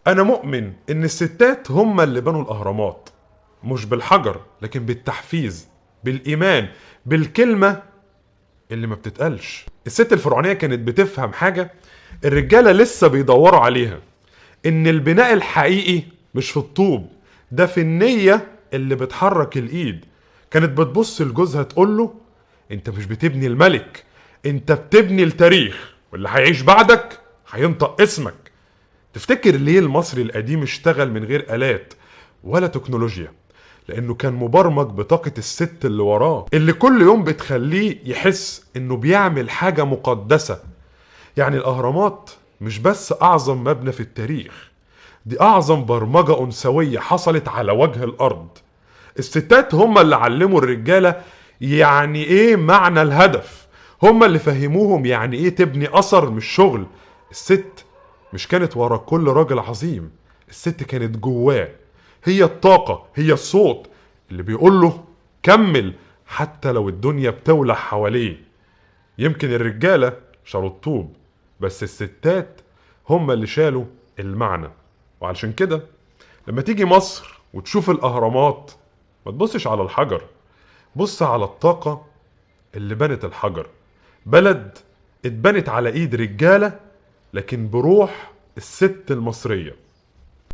أنا مؤمن إن الستات هم اللي بنوا الأهرامات، مش بالحجر لكن بالتحفيز، بالإيمان، بالكلمة اللي ما بتتقالش. الست الفرعونية كانت بتفهم حاجة الرجالة لسه بيدوروا عليها، إن البناء الحقيقي مش في الطوب، ده في النية اللي بتحرك الإيد. كانت بتبص لجوزها تقول له: أنت مش بتبني الملك، أنت بتبني التاريخ، واللي هيعيش بعدك هينطق اسمك. تفتكر ليه المصري القديم اشتغل من غير آلات ولا تكنولوجيا؟ لأنه كان مبرمج بطاقة الست اللي وراه، اللي كل يوم بتخليه يحس إنه بيعمل حاجة مقدسة. يعني الأهرامات مش بس أعظم مبنى في التاريخ، دي أعظم برمجة أنثوية حصلت على وجه الأرض. الستات هم اللي علموا الرجالة يعني إيه معنى الهدف، هم اللي فهموهم يعني إيه تبني أثر مش شغل. الست مش كانت ورا كل راجل عظيم، الست كانت جواه، هي الطاقة، هي الصوت اللي بيقول له كمل حتى لو الدنيا بتولع حواليه. يمكن الرجالة شالوا الطوب، بس الستات هم اللي شالوا المعنى. وعلشان كده لما تيجي مصر وتشوف الأهرامات ما تبصش على الحجر، بص على الطاقة اللي بنت الحجر. بلد اتبنت على ايد رجالة لكن بروح الست المصرية.